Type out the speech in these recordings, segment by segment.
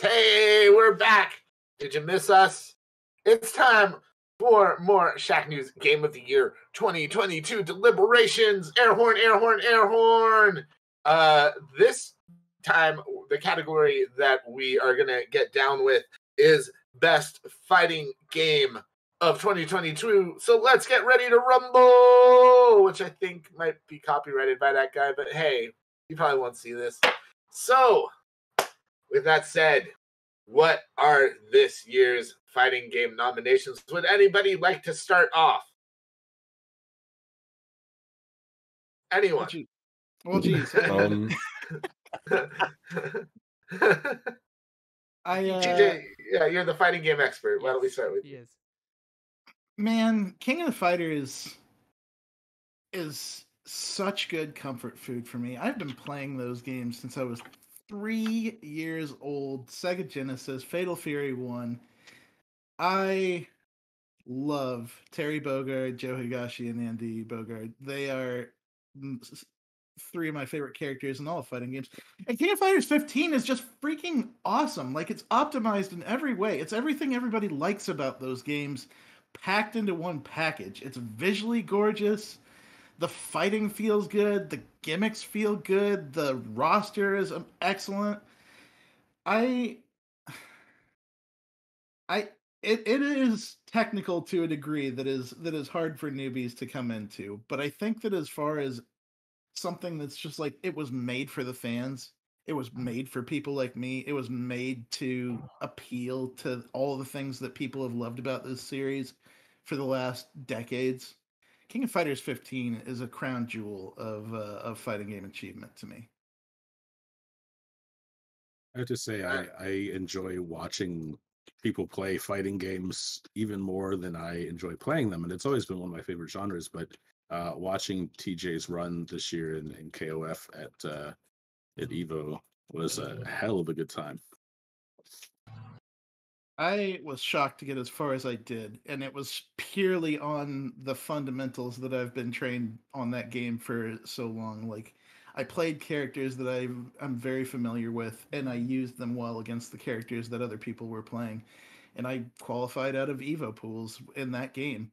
Hey, we're back. Did you miss us? It's time for more Shacknews Game of the Year 2022 deliberations. Air horn, air horn, air horn. This time, the category that we are going to get down with is Best Fighting Game of 2022. So let's get ready to rumble, which I think might be copyrighted by that guy, but hey, you probably won't see this. So, with that said, what are this year's fighting game nominations? Would anybody like to start off? Anyone? Well, geez. TJ, yeah, you're the fighting game expert. Why don't we start with you? Yes. Man, King of the Fighters is such good comfort food for me. I've been playing those games since I was 3 years old. Sega Genesis, Fatal Fury 1. I love Terry Bogard, Joe Higashi, and Andy Bogard. They are three of my favorite characters in all of fighting games. And King of Fighters 15 is just freaking awesome. Like, it's optimized in every way. It's everything everybody likes about those games packed into one package. It's visually gorgeous. The fighting feels good. The gimmicks feel good. The roster is excellent. It is technical to a degree that is hard for newbies to come into. But I think that as far as something that's just like, it was made for the fans. It was made for people like me. It was made to appeal to all the things that people have loved about this series for the last decades. King of Fighters 15 is a crown jewel of fighting game achievement to me. I have to say, I enjoy watching people play fighting games even more than I enjoy playing them, and it's always been one of my favorite genres. But watching TJ's run this year in KOF at Evo was a hell of a good time. I was shocked to get as far as I did, and it was purely on the fundamentals that I've been trained on that game for so long. Like, I played characters that I'm very familiar with, and I used them well against the characters that other people were playing. And I qualified out of Evo pools in that game.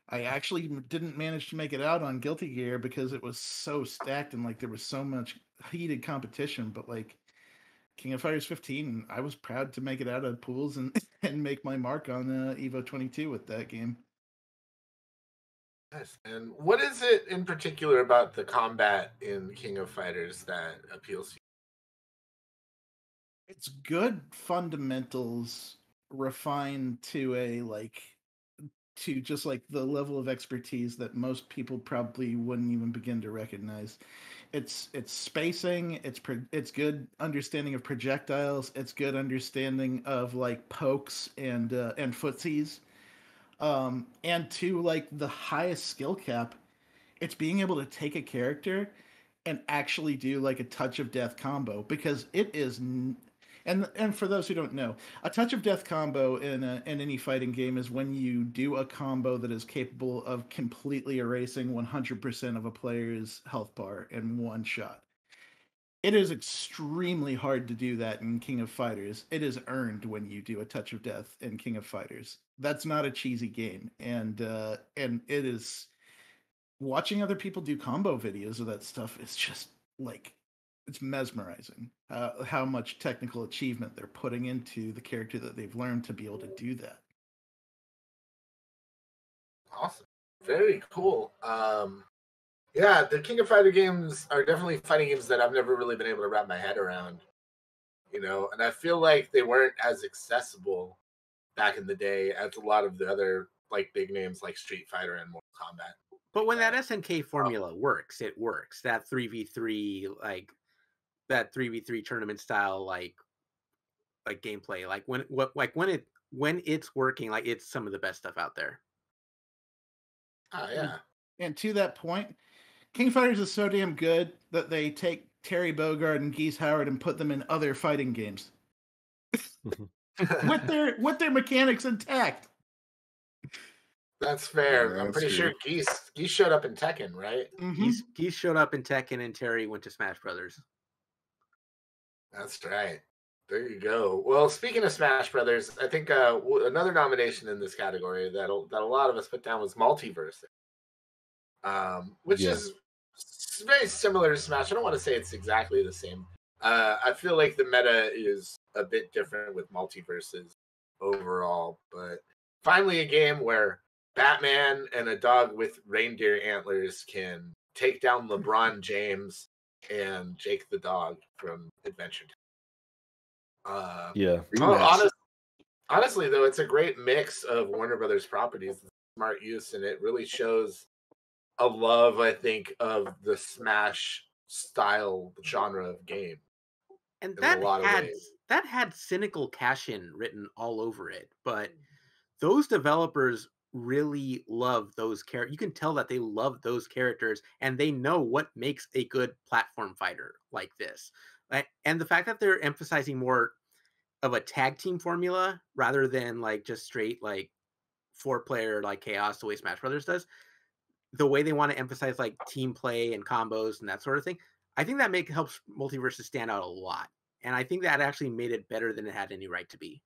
I actually didn't manage to make it out on Guilty Gear because it was so stacked and like there was so much heated competition. But like King of Fighters 15, I was proud to make it out of pools and make my mark on Evo 22 with that game. Yes. And what is it in particular about the combat in King of Fighters that appeals to you? It's good fundamentals refined to just like the level of expertise that most people probably wouldn't even begin to recognize. It's spacing, it's good understanding of projectiles, it's good understanding of like pokes and footsies. And to like the highest skill cap, it's being able to take a character and actually do like a touch of death combo, because it is and for those who don't know, a touch of death combo in any fighting game is when you do a combo that is capable of completely erasing 100% of a player's health bar in one shot. It is extremely hard to do that in King of Fighters. It is earned when you do a touch of death in King of Fighters. That's not a cheesy game, and it is. Watching other people do combo videos of that stuff is just like, it's mesmerizing how much technical achievement they're putting into the character that they've learned to be able to do that. Awesome. Very cool. Yeah, the King of Fighter games are definitely fighting games that I've never really been able to wrap my head around, and I feel like they weren't as accessible back in the day as a lot of the other like big names like Street Fighter and Mortal Kombat. But when that SNK formula works, it works. That 3v3 that 3v3 tournament style like gameplay, when it's working, like it's some of the best stuff out there. Oh yeah. And to that point, King of Fighters is so damn good that they take Terry Bogard and Geese Howard and put them in other fighting games with their mechanics intact. That's fair. Yeah, I'm pretty sure Geese showed up in Tekken, right? Mm-hmm. Geese showed up in Tekken, and Terry went to Smash Brothers. That's right. There you go. Well, speaking of Smash Brothers, I think another nomination in this category that a lot of us put down was MultiVersus, which is very similar to Smash. I don't want to say it's exactly the same. I feel like the meta is a bit different with MultiVersus overall, but finally a game where Batman and a dog with reindeer antlers can take down LeBron James and Jake the dog from Adventure Time. Honestly, though, it's a great mix of Warner Brothers properties, smart use, and it really shows a love, I think, of the Smash style genre of game. And that had cynical cash-in written all over it, but those developers really love those characters. You can tell that they love those characters, and they know what makes a good platform fighter like this. And the fact that they're emphasizing more of a tag team formula rather than like just straight like 4-player like chaos the way Smash Brothers does, the way they want to emphasize like team play and combos and that sort of thing, I think that helps MultiVersus stand out a lot. And I think that actually made it better than it had any right to be.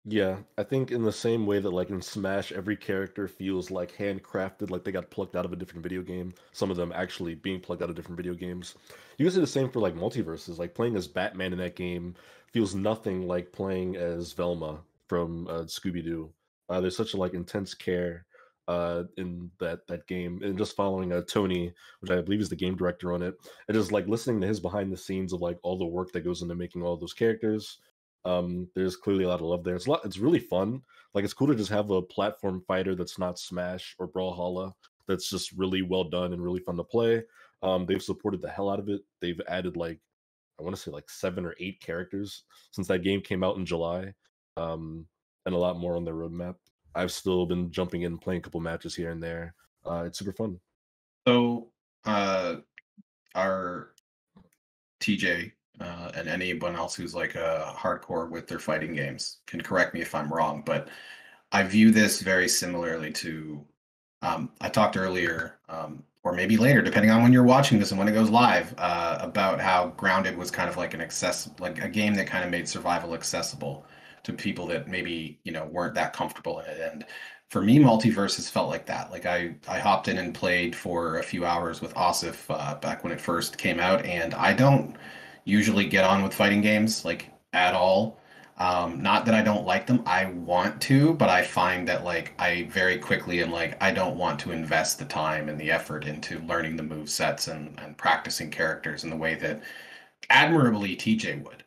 Yeah, I think in the same way that like in Smash, every character feels like handcrafted, like they got plucked out of a different video game. Some of them actually being plucked out of different video games. You can say the same for like MultiVersus. Like playing as Batman in that game feels nothing like playing as Velma from Scooby-Doo. There's such a like intense care in that game, and just following Tony, which I believe is the game director on it, and just like listening to his behind the scenes of like all the work that goes into making all those characters. There's clearly a lot of love there. It's really fun. Like it's cool to just have a platform fighter that's not Smash or Brawlhalla that's just really well done and really fun to play. They've supported the hell out of it. They've added like I want to say like 7 or 8 characters since that game came out in July, and a lot more on their roadmap. I've still been jumping in and playing a couple matches here and there. It's super fun. So, our TJ and anyone else who's like a hardcore with their fighting games can correct me if I'm wrong, but I view this very similarly to I talked earlier, or maybe later, depending on when you're watching this and when it goes live, about how Grounded was kind of like like a game that kind of made survival accessible to people that maybe weren't that comfortable in it. And for me, MultiVersus felt like that. Like I hopped in and played for a few hours with Asif back when it first came out, and I don't usually get on with fighting games like at all. Not that I don't like them, I want to, but I find that like I very quickly am like, I don't want to invest the time and the effort into learning the move sets and practicing characters in the way that admirably TJ would.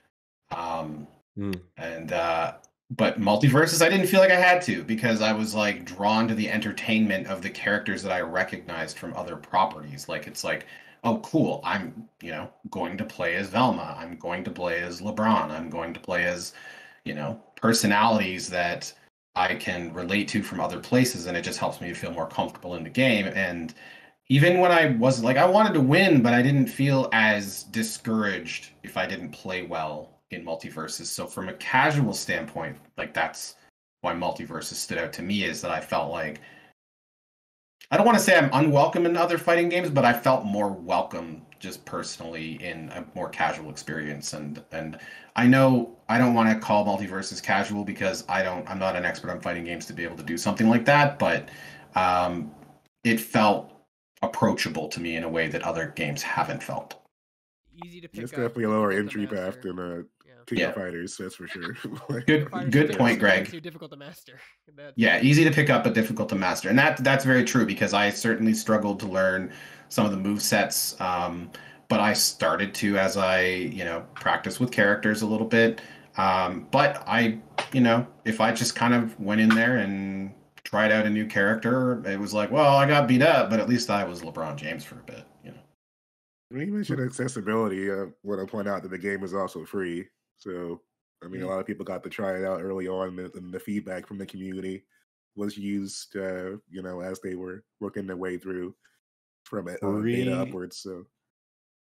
But MultiVersus, I didn't feel like I had to, because I was like drawn to the entertainment of the characters that I recognized from other properties. Like it's like, oh cool, I'm going to play as Velma, I'm going to play as LeBron, I'm going to play as personalities that I can relate to from other places, and it just helps me feel more comfortable in the game. And even when I was like, I wanted to win, but I didn't feel as discouraged if I didn't play well in MultiVersus. So from a casual standpoint, like that's why MultiVersus stood out to me, is that I felt like, I don't want to say I'm unwelcome in other fighting games, but I felt more welcome just personally in a more casual experience. And I know I don't want to call MultiVersus casual because I'm not an expert on fighting games to be able to do something like that, but it felt approachable to me in a way that other games haven't felt. Easy to pick It's up. definitely a lower entry path than King of Fighters, that's for sure. Good point, Greg. Too difficult to master. Yeah, easy to pick up but difficult to master, and that's very true, because I certainly struggled to learn some of the move sets, but I started to as I practice with characters a little bit. But I if I just kind of went in there and tried out a new character, it was like, well, I got beat up, but at least I was LeBron James for a bit. When you mentioned accessibility, I want to point out that the game is also free. So, I mean, a lot of people got to try it out early on, and the feedback from the community was used, as they were working their way through from beta upwards. So,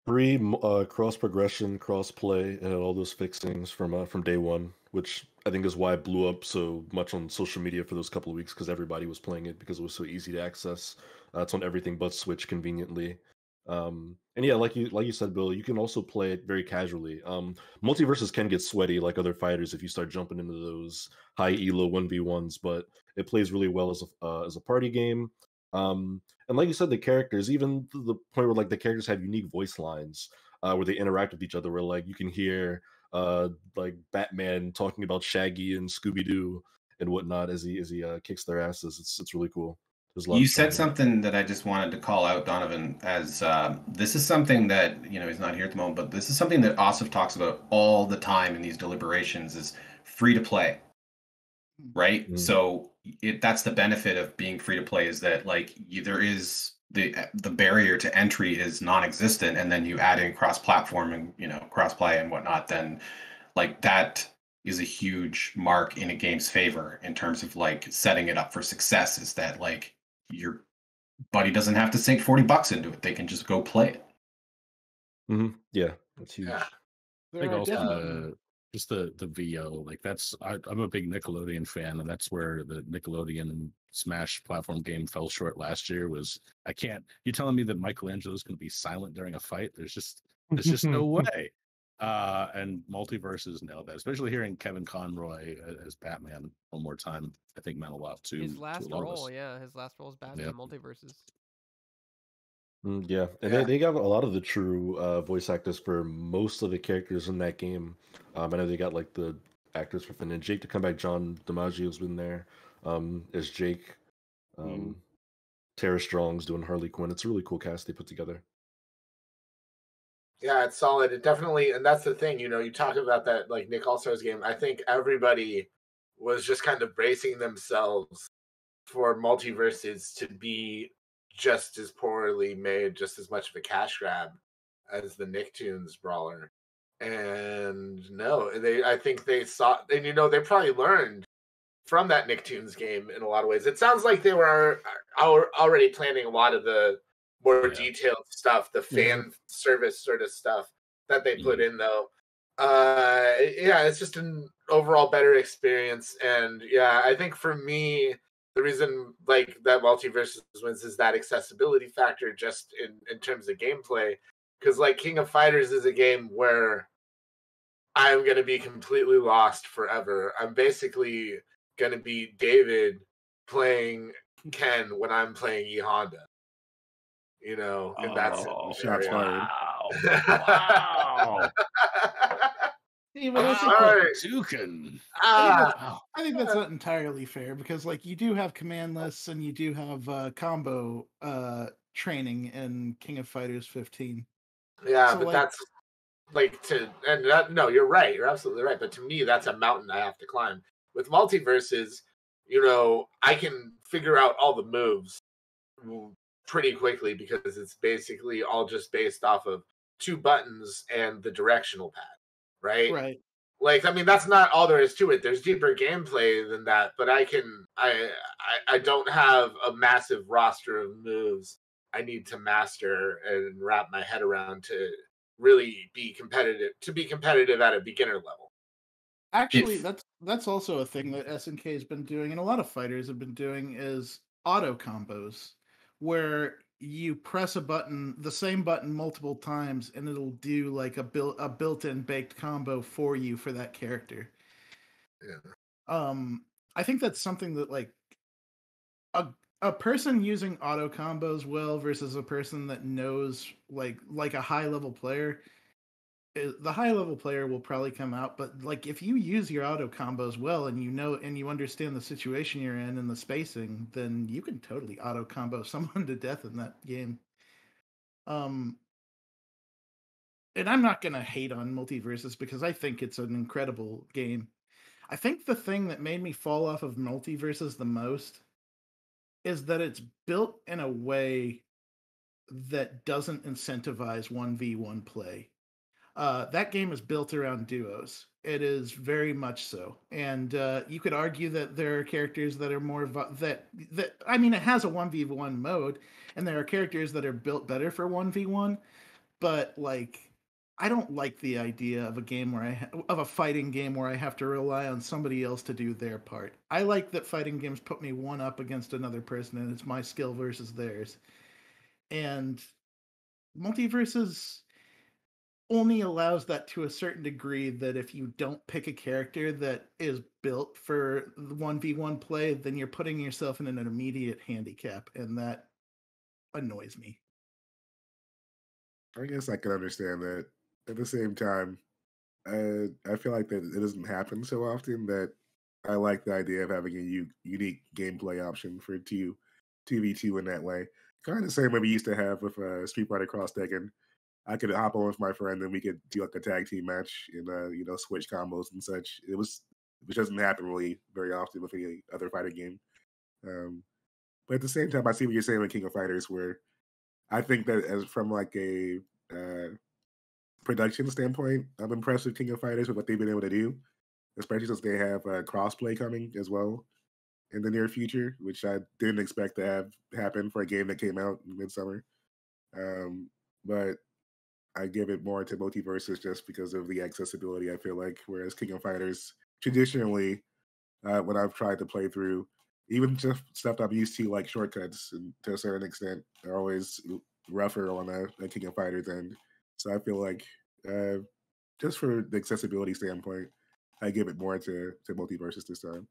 free cross progression, cross play, and all those fixings from day one, which I think is why it blew up so much on social media for those couple of weeks, because everybody was playing it because it was so easy to access. It's on everything but Switch conveniently. And yeah, like you said, Bill, you can also play it very casually. MultiVersus can get sweaty like other fighters if you start jumping into those high elo 1v1s, but it plays really well as a party game. And like you said, the characters, even to the point where like the characters have unique voice lines where they interact with each other, where like you can hear like Batman talking about Shaggy and Scooby Doo and whatnot as he kicks their asses. It's really cool. There's a lot You of fun said there. something that I just wanted to call out, Donovan, as this is something that, he's not here at the moment, but this is something that Asif talks about all the time in these deliberations is free to play, right? Mm. So that's the benefit of being free to play is that like there is the barrier to entry is non-existent, and then you add in cross-platform and cross-play and whatnot, then like that is a huge mark in a game's favor in terms of like setting it up for success, is that like your buddy doesn't have to sink $40 into it. They can just go play it. Yeah, that's huge. Yeah. I think There are also definitely just the VO, like I'm a big Nickelodeon fan, and that's where the Nickelodeon Smash platform game fell short last year. You telling me that Michelangelo's going to be silent during a fight? There's just no way. And MultiVersus nailed that, especially hearing Kevin Conroy as Batman one more time. I think meant a lot to His a last lot of role, us. yeah, his last role is Batman Yep. MultiVersus. Yeah, and Yeah. they got a lot of the true voice actors for most of the characters in that game. I know they got like the actors for Finn and Jake to come back. John DiMaggio's been there as Jake. Tara Strong's doing Harley Quinn. It's a really cool cast they put together. Yeah, it's solid. It definitely, and that's the thing, you talk about that like Nick All-Stars game. I think everybody was just kind of bracing themselves for MultiVersus to be just as poorly made, just as much of a cash grab as the Nicktoons brawler. And no, I think they saw, and they probably learned from that Nicktoons game in a lot of ways. It sounds like they were already planning a lot of the more detailed stuff, the fan service sort of stuff that they put in, though. Yeah, it's just an overall better experience. And yeah, I think for me, the reason like that MultiVersus wins is that accessibility factor just in terms of gameplay. Because like King of Fighters is a game where I'm going to be completely lost forever. I'm basically going to be David playing Ken when I'm playing E Honda. And that's shots fired. Wow. Yeah, but I think All that- right. Toucan. I think that's not entirely fair because, like, you do have command lists and you do have combo training in King of Fighters 15. Yeah, So, but like- that's like no, you're right. You're absolutely right. But to me, that's a mountain I have to climb. With MultiVersus, I can figure out all the moves pretty quickly because it's basically all just based off of 2 buttons and the directional pad, right? Right. Like, I mean, that's not all there is to it. There's deeper gameplay than that, but I don't have a massive roster of moves I need to master and wrap my head around to really be competitive at a beginner level. Actually, that's also a thing that SNK has been doing, and a lot of fighters have been doing, is auto combos, where you press the same button multiple times, and it'll do like a built-in baked combo for you for that character. Yeah. I think that's something that like a person using auto combos well versus a person that knows like a high level player. The high level player will probably come out, but like if you use your auto combos well and you understand the situation you're in and the spacing, then you can totally auto combo someone to death in that game. And I'm not gonna hate on MultiVersus because I think it's an incredible game. I think the thing that made me fall off of MultiVersus the most is that it's built in a way that doesn't incentivize 1v1 play. That game is built around duos. It is very much so, and you could argue that there are characters that are more that I mean, it has a 1v1 mode, and there are characters that are built better for 1v1. But like, I don't like the idea of a game where of a fighting game where I have to rely on somebody else to do their part. I like that fighting games put me one up against another person, and it's my skill versus theirs. And MultiVersus only allows that to a certain degree, that if you don't pick a character that is built for the 1v1 play, then you're putting yourself in an immediate handicap, and that annoys me. I guess I can understand that. At the same time, I feel like that it doesn't happen so often that I like the idea of having a unique gameplay option for 2v2 in that way. Kind of the same way we used to have with Street Fighter Cross Tekken. I could hop on with my friend and we could do like a tag team match and switch combos and such. Which doesn't happen really very often with any other fighting game. But at the same time, I see what you're saying with King of Fighters, where I think that as from like a production standpoint, I'm impressed with King of Fighters with what they've been able to do, especially since they have crossplay coming as well in the near future, which I didn't expect to have happen for a game that came out in midsummer. But I give it more to MultiVersus just because of the accessibility, I feel like, whereas King of Fighters, traditionally, when I've tried to play through, even just stuff I'm used to, like shortcuts, and to a certain extent, are always rougher on a King of Fighters end. So I feel like, just for the accessibility standpoint, I give it more to MultiVersus this time.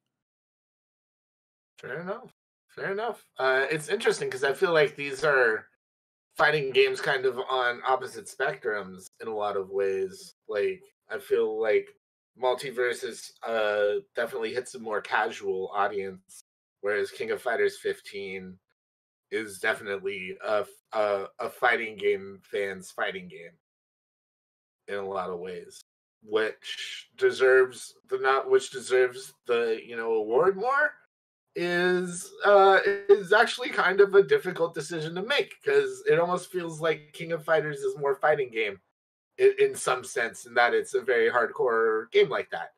Fair enough. Fair enough. It's interesting because I feel like these are fighting games kind of on opposite spectrums in a lot of ways. Like, I feel like MultiVersus definitely hits a more casual audience, whereas King of Fighters 15 is definitely a fighting game fan's fighting game in a lot of ways, which deserves the award more is actually kind of a difficult decision to make, because it almost feels like King of Fighters is more fighting game in some sense, in that it's a very hardcore game like that.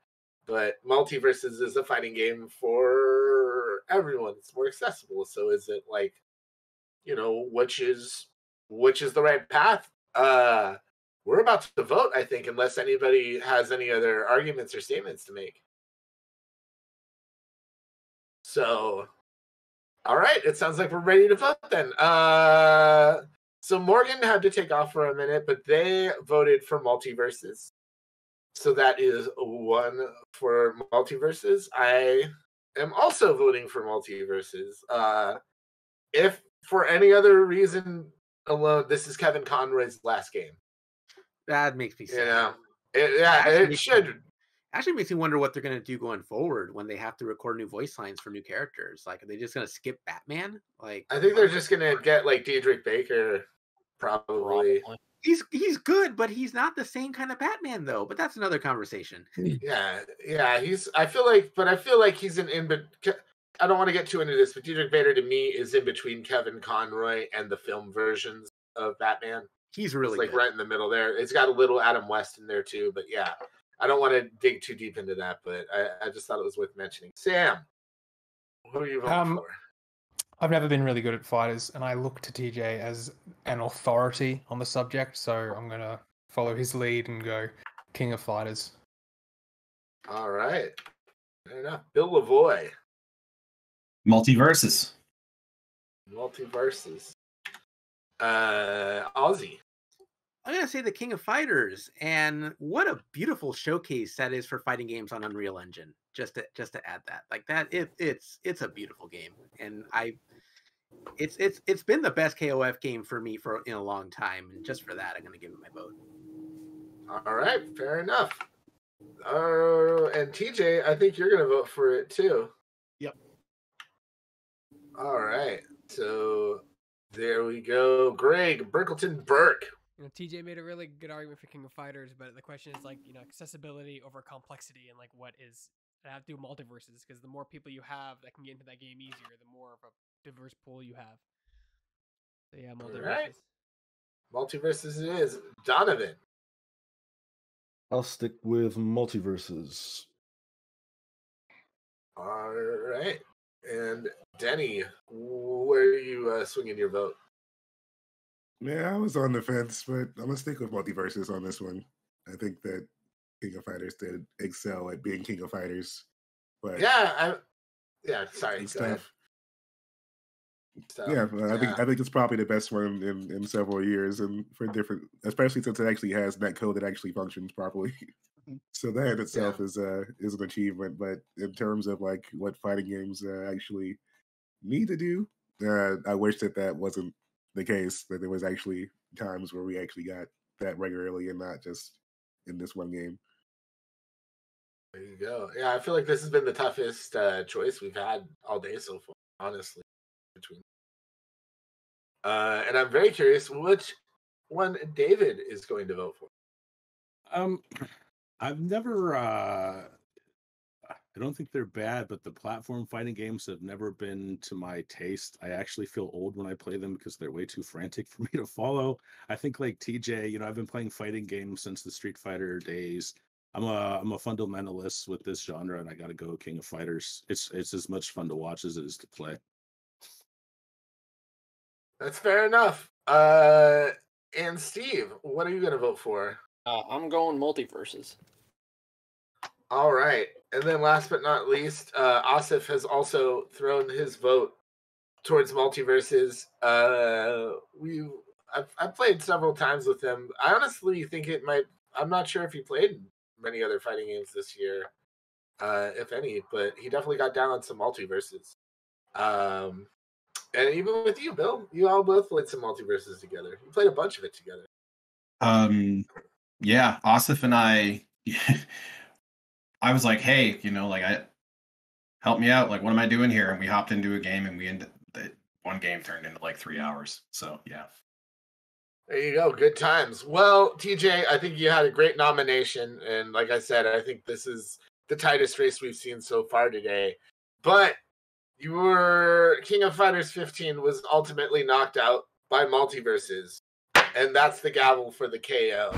But MultiVersus is a fighting game for everyone. It's more accessible. So is it like, which is the right path? We're about to vote, I think, unless anybody has any other arguments or statements to make. So, all right, it sounds like we're ready to vote then. So Morgan had to take off for a minute, but they voted for MultiVersus. So that is 1 for MultiVersus. I am also voting for MultiVersus. If for any other reason alone, this is Kevin Conroy's last game. That makes me sad. It should. Actually makes me wonder what they're going to do going forward when they have to record new voice lines for new characters. Like, are they just going to skip Batman? Like, I think they're just going to get like Diedrich Baker, probably. He's good, but he's not the same kind of Batman though. But that's another conversation. Yeah. I feel like he's I don't want to get too into this, but Diedrich Bader to me is in between Kevin Conroy and the film versions of Batman. He's really like good. right in the middle there. It's got a little Adam West in there too, but yeah, I don't want to dig too deep into that, but I just thought it was worth mentioning. Sam, who are you voting for? I've never been really good at fighters, and I look to TJ as an authority on the subject, so I'm going to follow his lead and go King of Fighters. All right. Fair enough. Bill Lavoie. MultiVersus. MultiVersus. Aussie. I'm gonna say the King of Fighters, and what a beautiful showcase that is for fighting games on Unreal Engine. Just to add that, like that, it's a beautiful game, and it's been the best KOF game for me in a long time, and just for that, I'm gonna give it my vote. All right, fair enough. And TJ, I think you're gonna vote for it too. Yep. All right, so there we go. Greg Brickleton Burke. TJ made a really good argument for King of Fighters, but the question is like, accessibility over complexity, and like what is I have to do MultiVersus, because the more people you have that can get into that game easier, the more of a diverse pool you have. So yeah, MultiVersus. Right. MultiVersus it is. Donovan. I'll stick with MultiVersus. All right. And Denny, where are you swinging your vote? Yeah, I was on the fence, but I'm gonna stick with MultiVersus on this one. I think that King of Fighters did excel at being King of Fighters. But sorry. stuff. So, Yeah, I think it's probably the best one in several years, and for different, especially since it actually has netcode that actually functions properly. So that in itself is an achievement. But in terms of like what fighting games actually need to do, I wish that wasn't the case. That there was actually times where we actually got that regularly and not just in this one game. There you go. Yeah, I feel like this has been the toughest choice we've had all day so far, honestly. Between, and I'm very curious which one David is going to vote for. I've never. I don't think they're bad, but the platform fighting games have never been to my taste. I actually feel old when I play them because they're way too frantic for me to follow. I think like TJ, I've been playing fighting games since the Street Fighter days. I'm a fundamentalist with this genre, and I got to go King of Fighters. It's as much fun to watch as it is to play. That's fair enough. And Steve, what are you going to vote for? I'm going MultiVersus. All right. And then last but not least, Asif has also thrown his vote towards MultiVersus. I've played several times with him. I honestly think it might. I'm not sure if he played many other fighting games this year, if any, but he definitely got down on some MultiVersus. And even with you, Bill, you all both played some MultiVersus together. You played a bunch of it together. Yeah, Asif and I. I was like, hey, help me out. Like, what am I doing here? And we hopped into a game, and one game turned into like 3 hours. So yeah. There you go. Good times. Well, TJ, I think you had a great nomination. And like I said, I think this is the tightest race we've seen so far today. But your King of Fighters 15 was ultimately knocked out by MultiVersus. And that's the gavel for the KO.